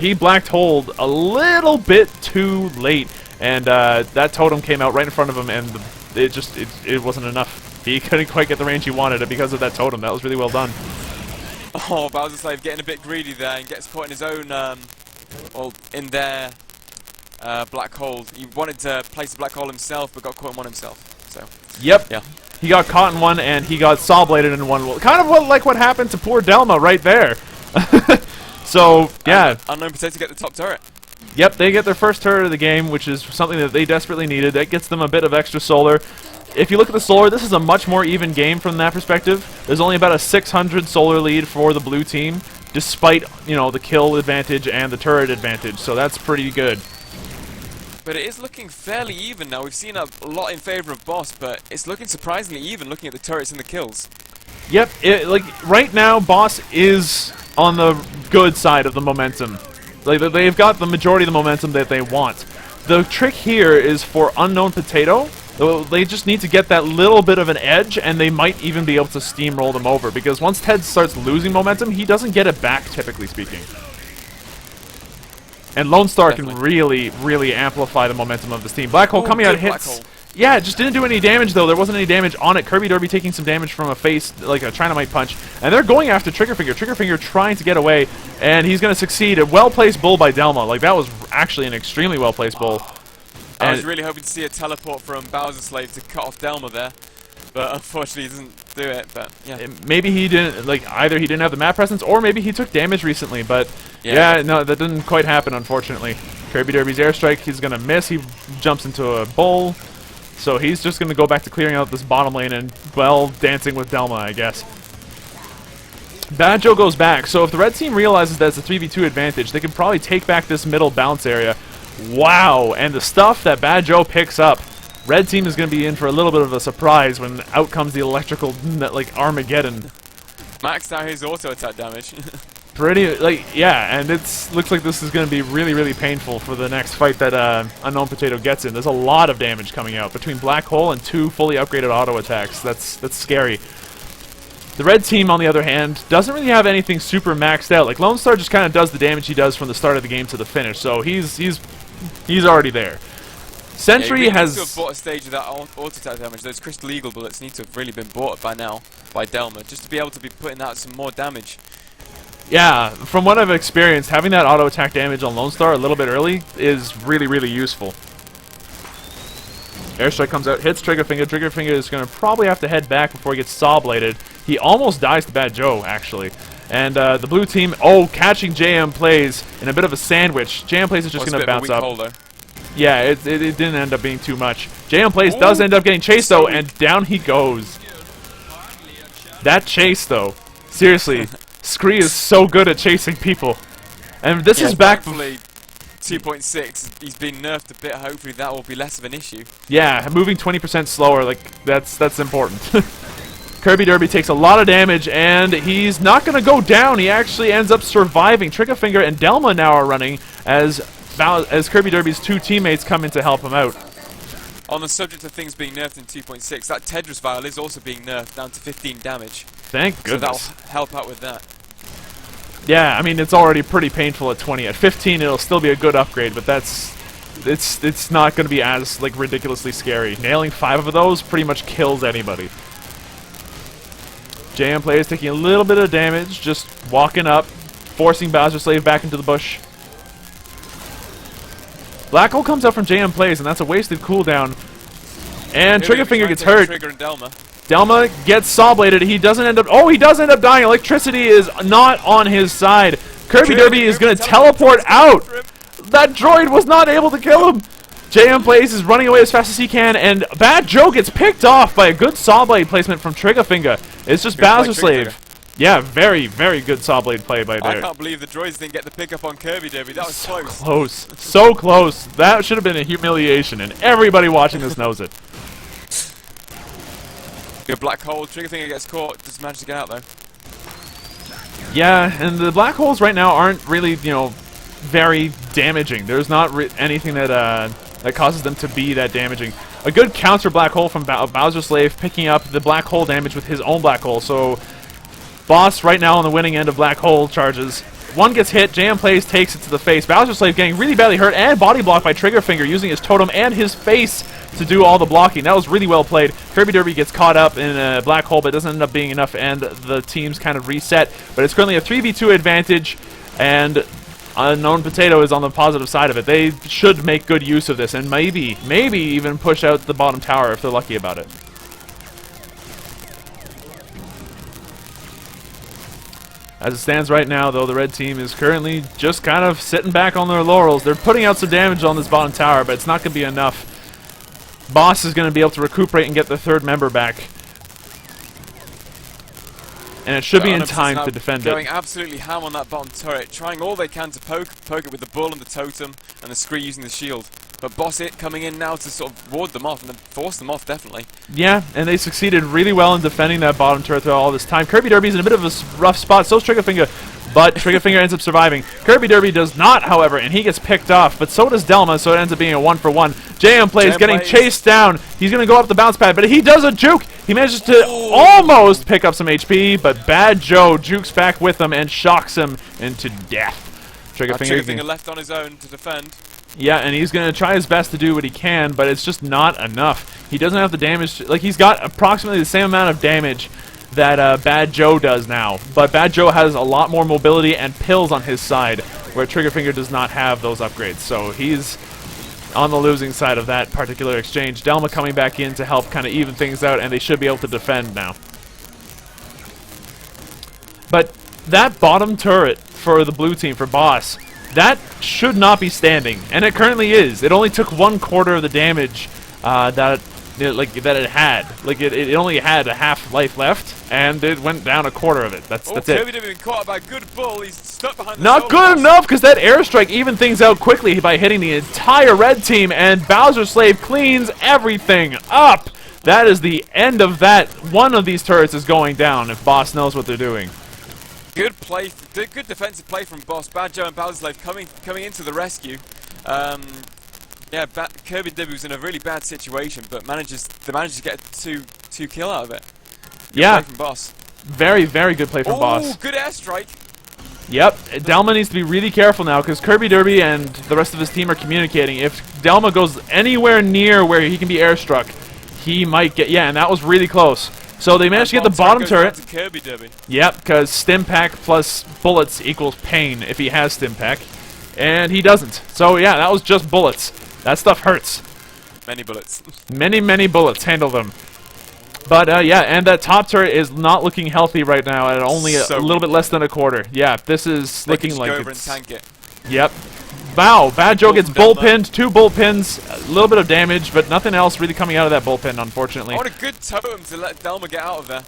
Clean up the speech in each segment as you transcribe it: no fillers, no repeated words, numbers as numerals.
He black holed a little bit too late, and that totem came out right in front of him, and it wasn't enough. He couldn't quite get the range he wanted because of that totem. That was really well done. Oh, Bowser Slave getting a bit greedy there and gets caught in his own, well, in their black hole. He wanted to place a black hole himself, but got caught in one himself. So. Yep. Yeah. He got caught in one, and he got saw bladed in one. Kind of like what happened to poor Delma right there. So yeah. Unknown Potato get the top turret. Yep, they get their first turret of the game, which is something that they desperately needed. That gets them a bit of extra solar. If you look at the solar, this is a much more even game from that perspective. There's only about a 600 solar lead for the blue team, despite, you know, the kill advantage and the turret advantage. So that's pretty good. But it is looking fairly even now. We've seen a lot in favor of Boss, but it's looking surprisingly even looking at the turrets and the kills. Yep, like right now, Boss is on the good side of the momentum. Like they've got the majority of the momentum that they want. The trick here is for Unknown Potato. They just need to get that little bit of an edge, and they might even be able to steamroll them over, because once Ted starts losing momentum, he doesn't get it back, typically speaking. And Lone Star can really, really amplify the momentum of this team. Black Hole coming out hits. Yeah, it just didn't do any damage, though. There wasn't any damage on it. Kirby Derby taking some damage from a face, like a Trinamite punch. And they're going after Triggerfinger. Triggerfinger trying to get away, and he's going to succeed. A well-placed bull by Delma. Like, that was actually an extremely well-placed bull. I was really hoping to see a teleport from Bowser Slave to cut off Delma there. But unfortunately he doesn't do it, but yeah. Maybe he didn't, like, either he didn't have the map presence, or maybe he took damage recently, but yeah, no, that didn't quite happen, unfortunately. Kirby Derby's airstrike, he's gonna miss, he jumps into a bull, so he's just gonna go back to clearing out this bottom lane and, well, dancing with Delma, I guess. Bad Joe goes back, so if the red team realizes that it's a 3v2 advantage, they can probably take back this middle bounce area. Wow, and the stuff that Bad Joe picks up, red team is going to be in for a little bit of a surprise when out comes the electrical, like, Armageddon. Maxed out his auto attack damage. Pretty, like, yeah, and looks like this is going to be really, really painful for the next fight that Unknown Potato gets in. There's a lot of damage coming out between Black Hole and 2 fully upgraded auto attacks. That's scary. The red team, on the other hand, doesn't really have anything super maxed out. Like, Lone Star just kind of does the damage he does from the start of the game to the finish, so he's already there. Sentry has needs to have bought a stage of that auto attack damage. Those Crystal Eagle bullets need to have really been bought by now by Delma, just to be able to be putting out some more damage. Yeah, from what I've experienced, having that auto attack damage on Lone Star a little bit early is really, really useful. Airstrike comes out, hits Triggerfinger. Triggerfinger is going to probably have to head back before he gets saw-bladed. He almost dies to Bad Joe, actually. And the blue team, catching JM Plays in a bit of a sandwich. JM Plays is just going to bounce up. Yeah, it didn't end up being too much. JM Plays does end up getting chased, though, and down he goes. That chase, though. Seriously, Scree is so good at chasing people. And this is back... 2.6, he's been nerfed a bit. Hopefully that will be less of an issue. Yeah, moving 20% slower, like, that's important. Kirby Derby takes a lot of damage, and he's not going to go down. He actually ends up surviving. Triggerfinger and Delma now are running as Kirby Derby's 2 teammates come in to help him out. On the subject of things being nerfed in 2.6, that Tedros Vial is also being nerfed down to 15 damage. Thank goodness. So that'll help out with that. Yeah, I mean, it's already pretty painful at 20. At 15, it'll still be a good upgrade, but it's not going to be as, like, ridiculously scary. Nailing 5 of those pretty much kills anybody. JM Plays taking a little bit of damage, just walking up, forcing Bowser Slave back into the bush. Black Hole comes out from JM Plays, and that's a wasted cooldown. And Triggerfinger gets hurt. Delma gets saw-bladed. He doesn't end up... Oh, he does end up dying. Electricity is not on his side. Kirby Derby is going to teleport out. That droid was not able to kill him. JM Plays is running away as fast as he can, and Bad Joe gets picked off by a good saw-blade placement from Triggerfinger. It's just Bowser Slave. Yeah, very, very good saw-blade play by there. I can't believe the droids didn't get the pickup on Kirby Derby. That was so close. So close. That should have been a humiliation, and everybody watching this knows it. Good Black Hole. Triggerfinger gets caught. Just managed to get out, though. Yeah, and the Black Holes right now aren't really, you know, very damaging. There's not anything that that causes them to be that damaging. A good counter Black Hole from Bowser Slave, picking up the Black Hole damage with his own Black Hole. So, Boss right now on the winning end of Black Hole charges. One gets hit, Jam Plays takes it to the face. Bowser Slave getting really badly hurt and body blocked by Triggerfinger using his totem and his face to do all the blocking. That was really well played. Kirby Derby gets caught up in a black hole, but doesn't end up being enough, and the teams kind of reset. But it's currently a 3v2 advantage, and Unknown Potato is on the positive side of it. They should make good use of this, and maybe even push out the bottom tower if they're lucky about it. As it stands right now, though, the red team is currently just kind of sitting back on their laurels. They're putting out some damage on this bottom tower, but it's not going to be enough. Boss is going to be able to recuperate and get the third member back. And it should be in time to defend it. Going absolutely ham on that bottom turret, trying all they can to poke it with the bull and the totem, and the Scree using the shield. But Boss It coming in now to sort of ward them off and then force them off, definitely. Yeah, and they succeeded really well in defending that bottom turret throughout all this time. Kirby Derby's in a bit of a rough spot, so's Triggerfinger, but Triggerfinger ends up surviving. Kirby Derby does not, however, and he gets picked off, but so does Delma, so it ends up being a 1-for-1. JM Plays getting chased down. He's going to go up the bounce pad, but he does a juke. He manages to almost pick up some HP, but Bad Joe jukes back with him and shocks him into death. Triggerfinger left on his own to defend. Yeah, and he's going to try his best to do what he can, but it's just not enough. He doesn't have the damage. Like, he's got approximately the same amount of damage that Bad Joe does now. But Bad Joe has a lot more mobility and pills on his side, where Triggerfinger does not have those upgrades. So he's on the losing side of that particular exchange. Delma coming back in to help kind of even things out, and they should be able to defend now. But that bottom turret for the blue team, for Boss, that should not be standing, and it currently is. It only took 1/4 of the damage that it had. Like it only had a half life left, and it went down 1/4 of it. That's it. Kirby been caught by a good bull. He's stuck behind the Not good enough, because that airstrike evened things out quickly by hitting the entire red team, and Bowser Slave cleans everything up. That is the end of that. One of these turrets is going down if Boss knows what they're doing. Good play, good defensive play from Boss. Bad Joe and Bowser Slave coming into the rescue. Yeah, Kirby Derby was in a really bad situation, but manages to get two kill out of it. Good play from Boss. Very, very good play from Boss. Oh, good airstrike. Yep, Delma needs to be really careful now, because Kirby Derby and the rest of his team are communicating. If Delma goes anywhere near where he can be airstruck, he might get... Yeah, and that was really close. So they managed to get the bottom turret. To Kirby Derby. Yep, because Stim Pack plus bullets equals pain if he has Stim Pack. And he doesn't. So yeah, that was just bullets. That stuff hurts. Many bullets. Many bullets. Handle them. But yeah, and that top turret is not looking healthy right now at only a little bit less than 1/4. Yeah, this is looking like go over it's... and tank it. Yep. Wow, Bad Joe gets bullpinned, 2 bullpins, a little bit of damage, but nothing else really coming out of that bullpen, unfortunately. What a good totem to let Delma get out of there.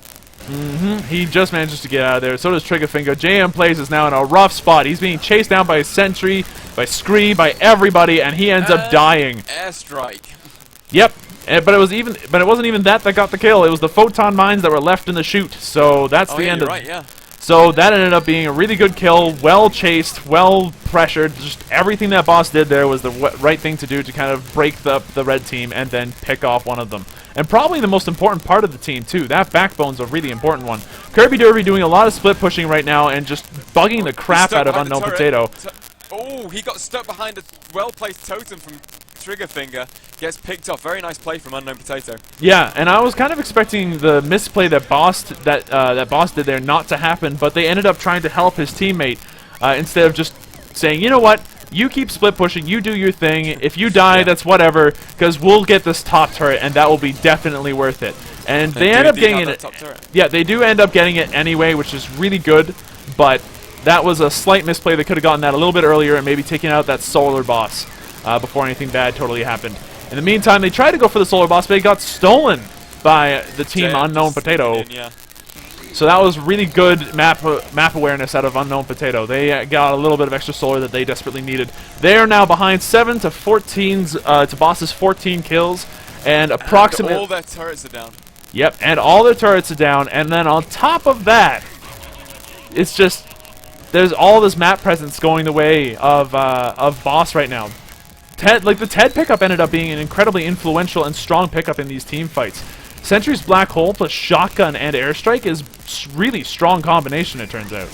He just manages to get out of there. So does Triggerfinger. JM Plays is now in a rough spot. He's being chased down by Sentry, by Scree, by everybody, and he ends up dying. Airstrike. Yep. But it wasn't even that got the kill. It was the photon mines that were left in the chute. So that's the end of it. Yeah. So that ended up being a really good kill, well chased, well pressured. Just everything that Boss did there was the right thing to do to kind of break the red team and then pick off one of them. And probably the most important part of the team too. That backbone's a really important one. Kirby Derby doing a lot of split pushing right now and just bugging the crap out of Unknown Potato. Oh, he got stuck behind a well-placed totem from Triggerfinger. Gets picked off. Very nice play from Unknown Potato. Yeah, and I was kind of expecting the misplay that Boss did there not to happen, but they ended up trying to help his teammate instead of just saying, you know what, you keep split pushing, you do your thing. If you die, that's whatever, because we'll get this top turret, and that will be definitely worth it. And they end up getting it. Yeah, they do end up getting it anyway, which is really good, but that was a slight misplay. They could have gotten that a little bit earlier and maybe taken out that solar boss before anything bad totally happened. In the meantime, they tried to go for the solar boss, but it got stolen by the team Unknown Potato. So that was really good map awareness out of Unknown Potato. They got a little bit of extra solar that they desperately needed. They are now behind 7 to 14's to Boss's 14 kills, and approximately all their turrets are down. Yep, and all their turrets are down, and then on top of that, it's just there's all this map presence going the way of Boss right now. The Ted pickup ended up being an incredibly influential and strong pickup in these team fights. Sentry's Black Hole plus Shotgun and Airstrike is really strong combination, it turns out.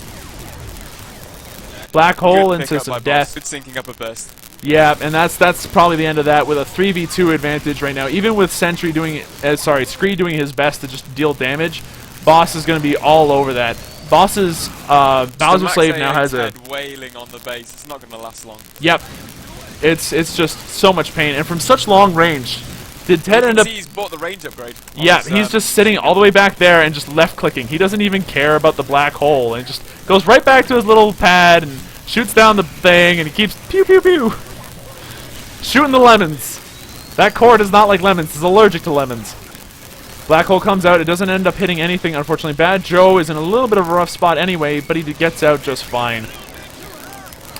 Black Hole Good into pickup some by death. Boss. Good syncing up a burst. Yeah, and that's probably the end of that with a 3v2 advantage right now. Even with Sentry doing, Scree doing his best to just deal damage, Boss is going to be all over that. Boss's Bowser Slave now has a wailing on the base. It's not going to last long. Yep, it's just so much pain, and from such long range. Did Ted end up? He's bought the range upgrade. Yeah, he's just sitting all the way back there and just left clicking. He doesn't even care about the black hole, and just goes right back to his little pad and shoots down the thing, and he keeps pew pew pew shooting the lemons. That core does not like lemons. It's allergic to lemons. Black hole comes out. It doesn't end up hitting anything, unfortunately. Bad Joe is in a little bit of a rough spot anyway, but he gets out just fine.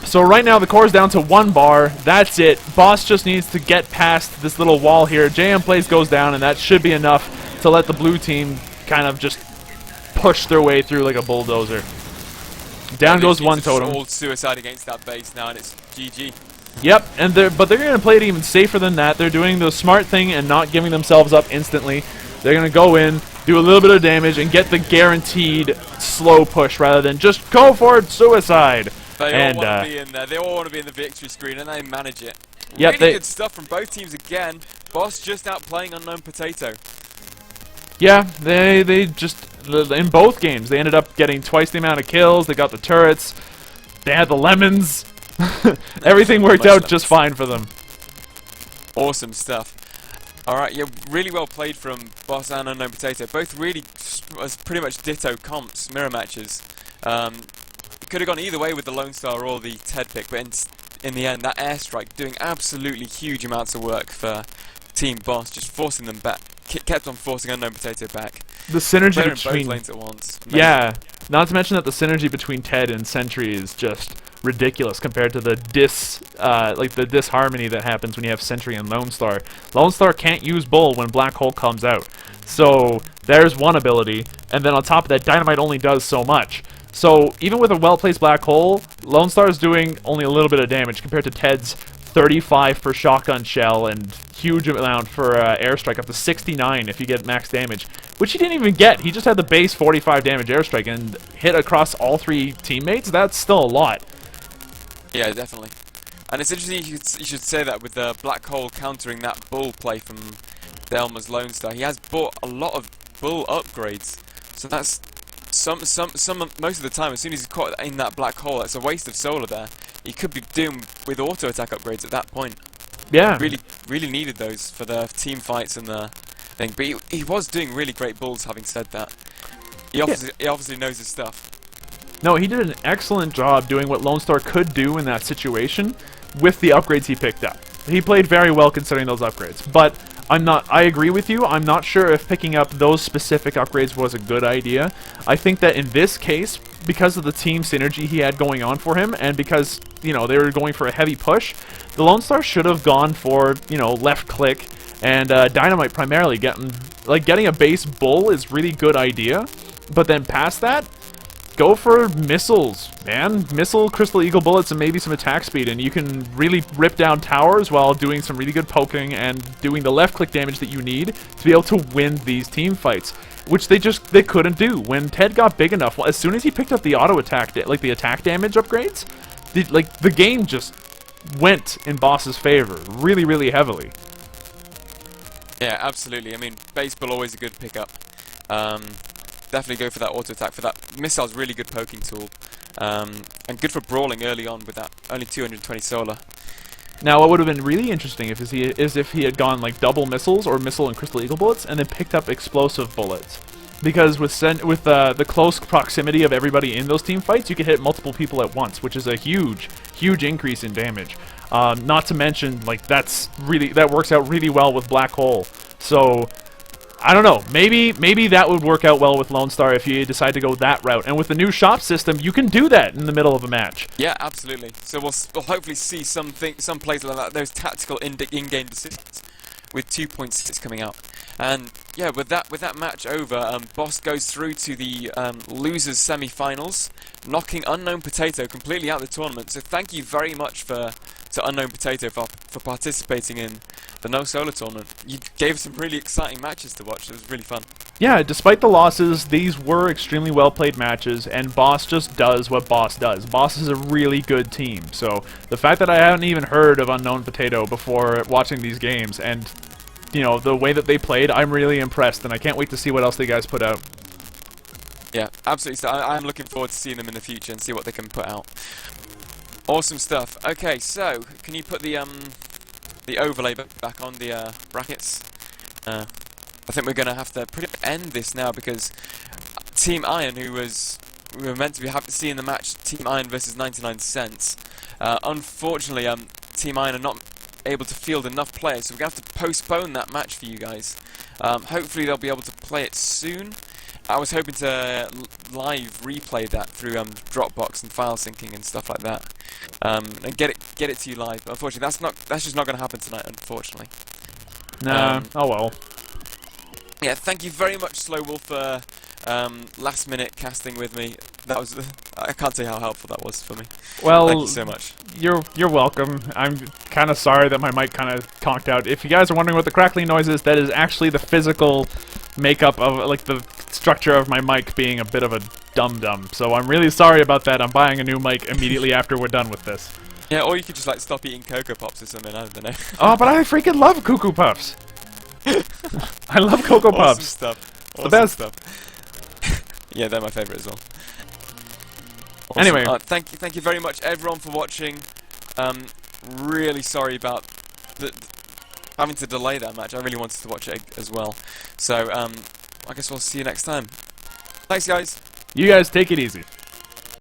So right now the core is down to 1 bar. That's it. Boss just needs to get past this little wall here. JM Plays goes down, and that should be enough to let the blue team kind of just push their way through like a bulldozer. Down goes 1 totem. All suicide against that base now, and it's GG. Yep, and but they're going to play it even safer than that. They're doing the smart thing and not giving themselves up instantly. They're going to go in, do a little bit of damage, and get the guaranteed slow push rather than just go for it, suicide. They all want to be in there. They all want to be in the victory screen, and they manage it. Yep, really good stuff from both teams again. Boss just outplaying Unknown Potato. Yeah, they just, in both games, they ended up getting twice the amount of kills. They got the turrets. They had the lemons. Everything worked out just fine for them. Awesome stuff. Alright, yeah, really well played from Boss and Unknown Potato. Both really was pretty much ditto comps, mirror matches. Could have gone either way with the Lone Star or the Ted pick, but in the end, that airstrike doing absolutely huge amounts of work for Team Boss, just forcing them back. Kept on forcing Unknown Potato back. The synergy between both lanes at once. Amazing. Yeah, not to mention that the synergy between Ted and Sentry is just ridiculous compared to the disharmony that happens when you have Sentry and Lone Star. Lone Star can't use Bull when Black Hole comes out. So there's one ability, and then on top of that, Dynamite only does so much. So even with a well-placed Black Hole, Lone Star is doing only a little bit of damage compared to Ted's 35 for shotgun shell and huge amount for airstrike, up to 69 if you get max damage, which he didn't even get. He just had the base 45 damage airstrike and hit across all 3 teammates. That's still a lot. Yeah, definitely. And it's interesting you should say that with the Black Hole countering that Bull play from Delma's Lone Star. He has bought a lot of Bull upgrades, so that's most of the time, as soon as he's caught in that Black Hole, it's a waste of solar there. He could be doing with auto attack upgrades at that point. Yeah. Really needed those for the team fights and the thing. But he was doing really great bulls, having said that. He obviously knows his stuff. No, he did an excellent job doing what Lone Star could do in that situation with the upgrades he picked up. He played very well considering those upgrades, but I agree with you. I'm not sure if picking up those specific upgrades was a good idea. I think that in this case, because of the team synergy he had going on for him, and because, you know, they were going for a heavy push, the Lone Star should have gone for, you know, left click and Dynamite primarily. Getting a base Bull is really good idea, but then past that, go for missiles, man. Missile, Crystal Eagle bullets, and maybe some attack speed, and you can really rip down towers while doing some really good poking and doing the left-click damage that you need to be able to win these team fights, which they couldn't do. When Ted got big enough, well, as soon as he picked up the auto attack, like the attack damage upgrades, the game just went in Boss's favor really, really heavily. Yeah, absolutely. I mean, base Bull always a good pickup. Definitely go for that auto attack. For that missile's really good poking tool, and good for brawling early on with that only 220 solar. Now, what would have been really interesting is if he had gone like double missiles or missile and Crystal Eagle bullets, and then picked up explosive bullets, because with the close proximity of everybody in those team fights, you can hit multiple people at once, which is a huge increase in damage. Not to mention, like that works out really well with Black Hole. So I don't know. Maybe that would work out well with Lone Star if you decide to go that route. And with the new shop system, you can do that in the middle of a match. Yeah, absolutely. So we'll hopefully see some plays like that, those tactical in-game decisions with 2.6 coming out. And yeah, with that match over, Boss goes through to the losers semi-finals, knocking Unknown Potato completely out of the tournament. So thank you very much to Unknown Potato for participating in the No Solar tournament. You gave us some really exciting matches to watch. It was really fun. yeah, despite the losses, these were extremely well-played matches, and Boss just does what Boss does. Boss is a really good team, so the fact that I haven't even heard of Unknown Potato before watching these games, and, you know, the way that they played, I'm really impressed, and I can't wait to see what else they guys put out. Yeah, absolutely. So I'm looking forward to seeing them in the future and see what they can put out. Awesome stuff. Okay, so can you put the overlay back on the brackets? I think we're gonna have to pretty much end this now because Team Iron, we were meant to be seeing the match Team Iron versus 99 Cents. Unfortunately, Team Iron are not able to field enough players, so we're gonna have to postpone that match for you guys. Hopefully, they'll be able to play it soon. I was hoping to live replay that through Dropbox and file syncing and stuff like that, and get it to you live. But unfortunately, that's just not going to happen tonight. Unfortunately. Nah. Oh well. Yeah. Thank you very much, Slow Wolf, for last minute casting with me. That was I can't say how helpful that was for me. Well, thank you so much. You're welcome. I'm kind of sorry that my mic kind of conked out. If you guys are wondering what the crackling noise is, that is actually the physical makeup of, like, the structure of my mic being a bit of a dum-dum. So I'm really sorry about that. I'm buying a new mic immediately after we're done with this. Yeah, or you could just like stop eating Cocoa Pops or something. I don't know. Oh, but I freaking love Cuckoo Puffs. I love Cocoa Puffs. Awesome stuff. The best stuff. Yeah, they're my favourite as well. Awesome. Anyway, thank you very much everyone for watching. Really sorry about having to delay that match. I really wanted to watch it as well. So I guess we'll see you next time. Thanks, guys. You guys take it easy.